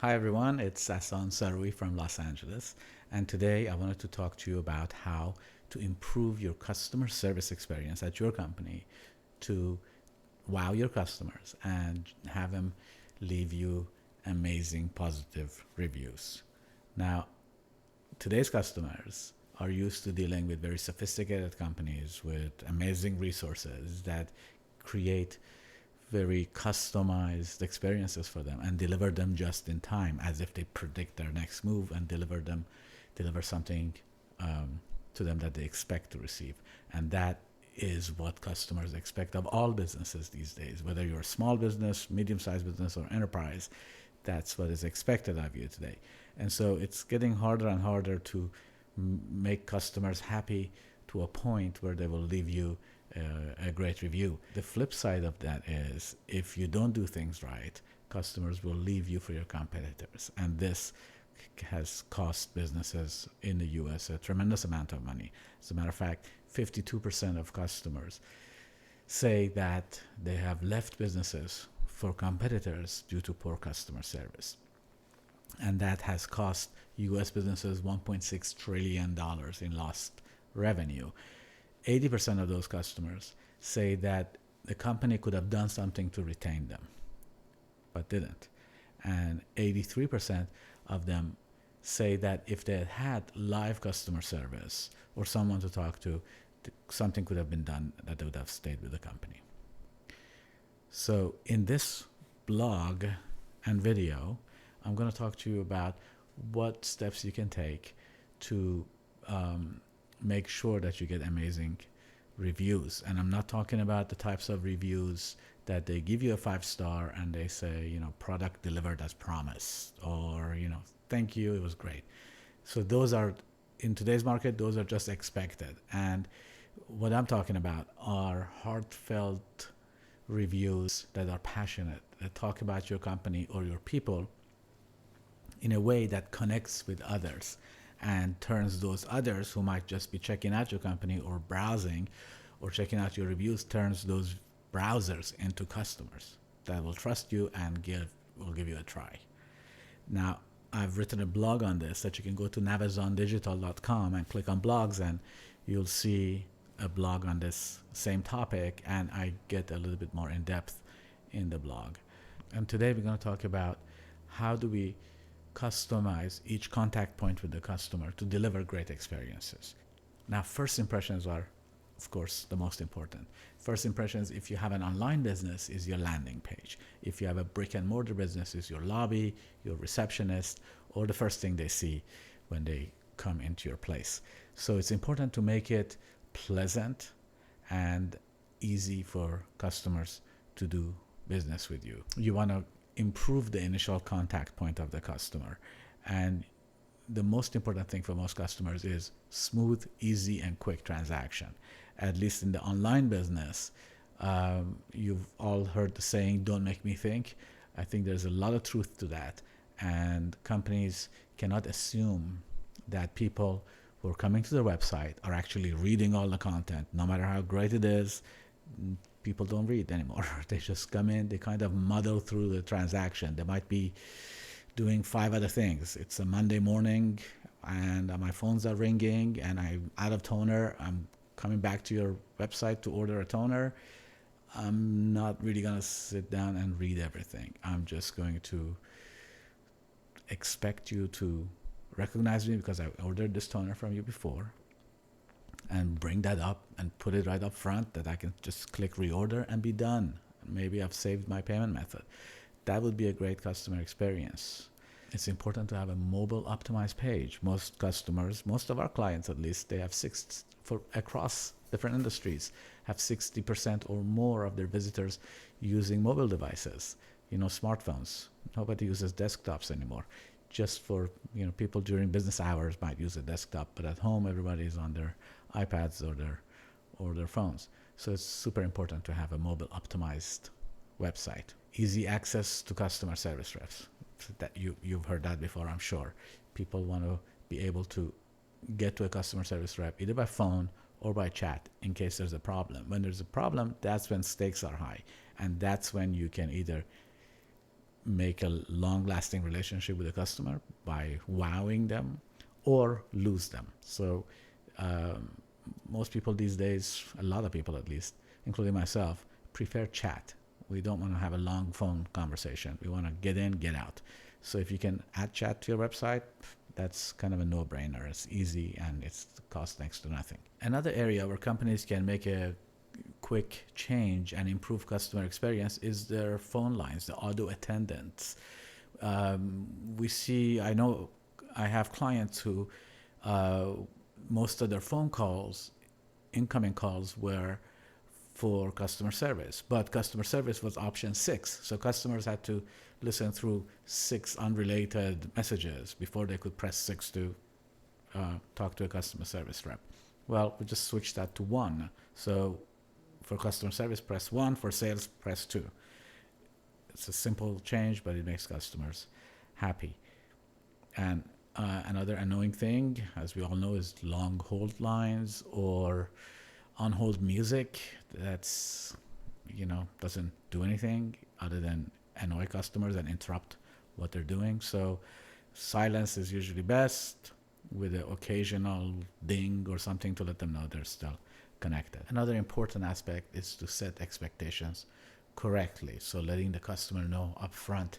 Hi everyone, it's Sasan Sarui from Los Angeles, and today I wanted to talk to you about how to improve your customer service experience at your company to wow your customers and have them leave you amazing positive reviews. Now, today's customers are used to dealing with very sophisticated companies with amazing resources that create very customized experiences for them and deliver them just in time as if they predict their next move and deliver something um, to them that they expect to receive. And that is what customers expect of all businesses these days, whether you're a small business, medium-sized business, or enterprise. That's what is expected of you today. And so it's getting harder and harder to make customers happy to a point where they will leave you a great review. The flip side of that is if you don't do things right, customers will leave you for your competitors. And this has cost businesses in the US a tremendous amount of money. As a matter of fact, 52% of customers say that they have left businesses for competitors due to poor customer service. And that has cost US businesses $1.6 trillion in lost revenue. 80% of those customers say that the company could have done something to retain them, but didn't. And 83% of them say that if they had had live customer service or someone to talk to, something could have been done that they would have stayed with the company. So in this blog and video, I'm going to talk to you about what steps you can take to make sure that you get amazing reviews. And I'm not talking about the types of reviews that they give you a 5-star and they say, product delivered as promised, or, thank you, it was great. So those are, in today's market, those are just expected. And what I'm talking about are heartfelt reviews that are passionate, that talk about your company or your people in a way that connects with others and turns those others who might just be checking out your company or browsing or checking out your reviews, turns those browsers into customers that will trust you and will give you a try. Now, I've written a blog on this that you can go to navazondigital.com and click on blogs, and you'll see a blog on this same topic, and I get a little bit more in depth in the blog. And today we're going to talk about how do we customize each contact point with the customer to deliver great experiences. Now, first impressions are, of course, the most important. First impressions, if you have an online business, is your landing page. If you have a brick and mortar business, is your lobby, your receptionist, or the first thing they see when they come into your place. So it's important to make it pleasant and easy for customers to do business with you. You want to improve the initial contact point of the customer. And the most important thing for most customers is smooth, easy, and quick transaction. At least in the online business, you've all heard the saying, don't make me think. I think there's a lot of truth to that. And companies cannot assume that people who are coming to their website are actually reading all the content, no matter how great it is. People don't read anymore. They just come in, they kind of muddle through the transaction. They might be doing 5 other things. It's a Monday morning and my phones are ringing and I'm out of toner. I'm coming back to your website to order a toner. I'm not really going to sit down and read everything. I'm just going to expect you to recognize me because I ordered this toner from you before, and bring that up and put it right up front that I can just click reorder and be done. Maybe I've saved my payment method. That would be a great customer experience. It's important to have a mobile optimized page. Most customers, most of our clients at least, they have across different industries, have 60% or more of their visitors using mobile devices, smartphones. Nobody uses desktops anymore. Just for, people during business hours might use a desktop, but at home everybody is on their iPads or their phones. So it's super important to have a mobile optimized website. Easy access to customer service reps. That you've heard that before, I'm sure. People want to be able to get to a customer service rep either by phone or by chat in case there's a problem. When there's a problem, that's when stakes are high, and that's when you can either make a long-lasting relationship with the customer by wowing them or lose them. So um, most people these days, a lot of people at least, including myself, prefer chat. We don't want to have a long phone conversation. We want to get in, get out. So if you can add chat to your website, that's kind of a no-brainer. It's easy and it's cost next to nothing. Another area where companies can make a quick change and improve customer experience is their phone lines, the auto attendants. I know I have clients who most of their phone calls, incoming calls, were for customer service, but customer service was option 6. So customers had to listen through 6 unrelated messages before they could press 6 to talk to a customer service rep. Well, we just switched that to 1. So for customer service, press 1. For sales, press 2. It's a simple change, but it makes customers happy. And another annoying thing, as we all know, is long hold lines or on hold music. That's, doesn't do anything other than annoy customers and interrupt what they're doing. So silence is usually best, with an occasional ding or something to let them know they're still connected. Another important aspect is to set expectations correctly. So letting the customer know upfront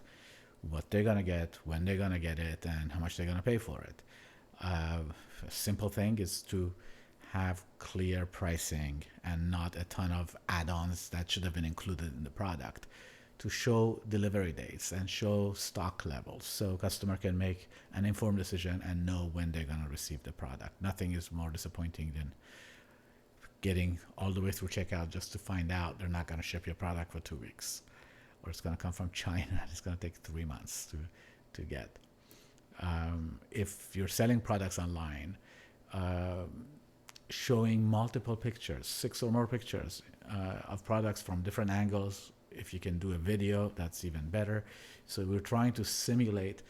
what they're going to get, when they're going to get it, and how much they're going to pay for it. A simple thing is to have clear pricing and not a ton of add-ons that should have been included in the product, to show delivery dates and show stock levels so customer can make an informed decision and know when they're going to receive the product. Nothing is more disappointing than getting all the way through checkout just to find out they're not going to ship your product for 2 weeks, or it's going to come from China and it's going to take 3 months to get. If you're selling products online, showing multiple pictures, 6 or more pictures of products from different angles. If you can do a video, that's even better. So we're trying to simulate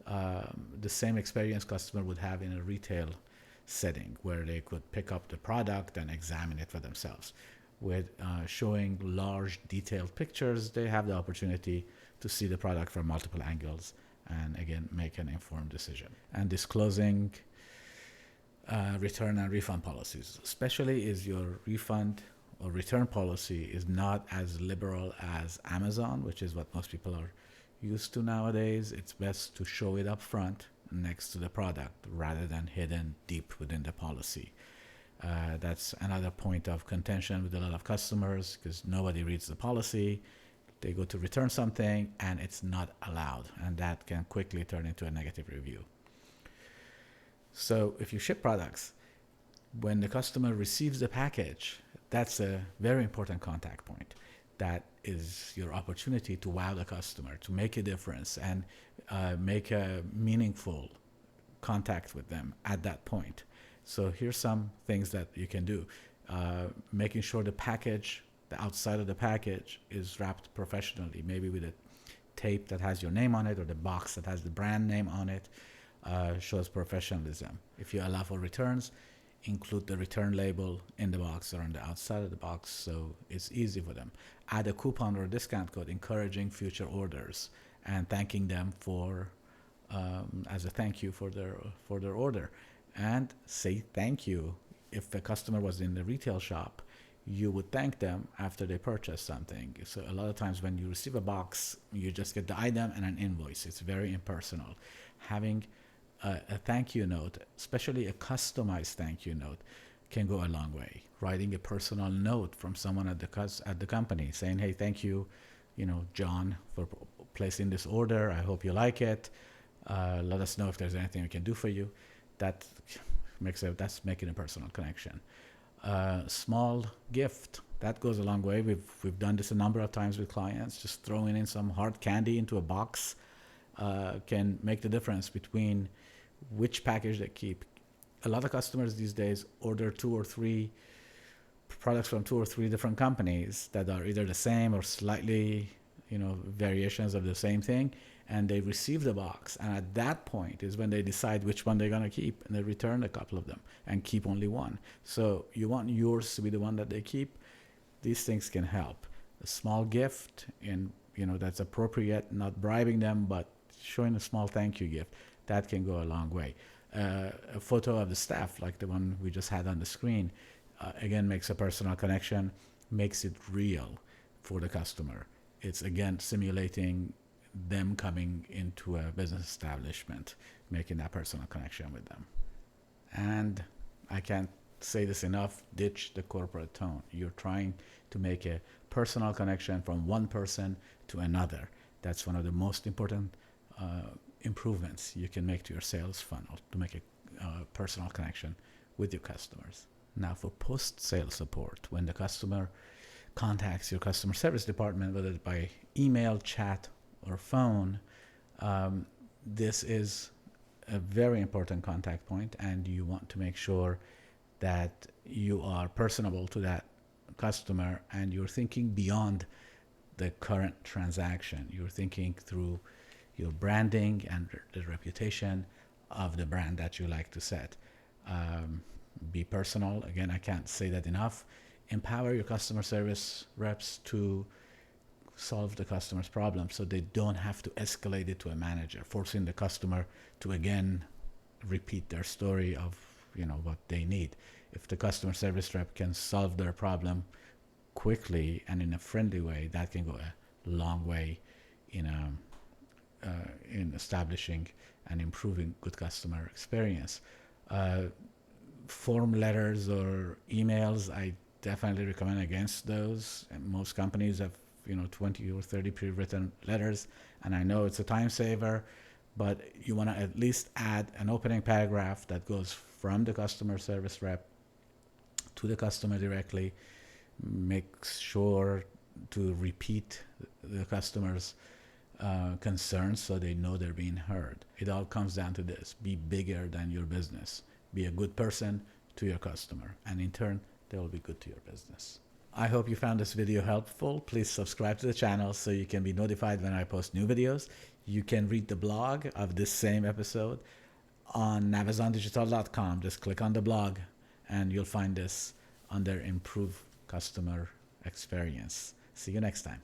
the same experience customer would have in a retail setting, where they could pick up the product and examine it for themselves. With showing large detailed pictures, they have the opportunity to see the product from multiple angles and again make an informed decision. And disclosing return and refund policies, especially is your refund or return policy is not as liberal as Amazon, which is what most people are used to nowadays. It's best to show it up front next to the product rather than hidden deep within the policy. That's another point of contention with a lot of customers, because nobody reads the policy. They go to return something and it's not allowed, and that can quickly turn into a negative review. So if you ship products, when the customer receives the package, that's a very important contact point. That is your opportunity to wow the customer, to make a difference and make a meaningful contact with them at that point. So here's some things that you can do. Making sure the package, the outside of the package, is wrapped professionally, maybe with a tape that has your name on it, or the box that has the brand name on it, shows professionalism. If you allow for returns, include the return label in the box or on the outside of the box so it's easy for them. Add a coupon or a discount code encouraging future orders and thanking them for as a thank you for their order. And say thank you. If the customer was in the retail shop, you would thank them after they purchase something. So a lot of times when you receive a box, you just get the item and an invoice. It's very impersonal. Having a thank you note, especially a customized thank you note, can go a long way. Writing a personal note from someone at the company saying, "Hey, thank you, John, for placing this order. I hope you like it. Let us know if there's anything we can do for you." That's making a personal connection. Small gift, that goes a long way. We've done this a number of times with clients. Just throwing in some hard candy into a box can make the difference between which package they keep. A lot of customers these days order 2 or 3 products from 2 or 3 different companies that are either the same or slightly, variations of the same thing, and they receive the box. And at that point is when they decide which one they're going to keep, and they return a couple of them and keep only one. So you want yours to be the one that they keep. These things can help. A small gift in that's appropriate, not bribing them, but showing a small thank you gift, that can go a long way. A photo of the staff, like the one we just had on the screen, again, makes a personal connection, makes it real for the customer. It's again simulating them coming into a business establishment, making that personal connection with them. And I can't say this enough, ditch the corporate tone. You're trying to make a personal connection from one person to another. That's one of the most important improvements you can make to your sales funnel, to make a personal connection with your customers. Now, for post-sale support, when the customer contacts your customer service department, whether by email, chat, or phone, this is a very important contact point, and you want to make sure that you are personable to that customer and you're thinking beyond the current transaction. You're thinking through your branding and the reputation of the brand that you like to set. Be personal. Again, I can't say that enough. Empower your customer service reps to solve the customer's problem so they don't have to escalate it to a manager, forcing the customer to again repeat their story of what they need. If the customer service rep can solve their problem quickly and in a friendly way, that can go a long way in establishing and improving good customer experience. Form letters or emails, I definitely recommend against those. And most companies have 20 or 30 pre-written letters, and I know it's a time saver, but you want to at least add an opening paragraph that goes from the customer service rep to the customer directly. Make sure to repeat the customer's concerns so they know they're being heard. It all comes down to this: be bigger than your business. Be a good person to your customer, and in turn, they will be good to your business. I hope you found this video helpful. Please subscribe to the channel so you can be notified when I post new videos. You can read the blog of this same episode on navazondigital.com. Just click on the blog and you'll find this under Improve Customer Experience. See you next time.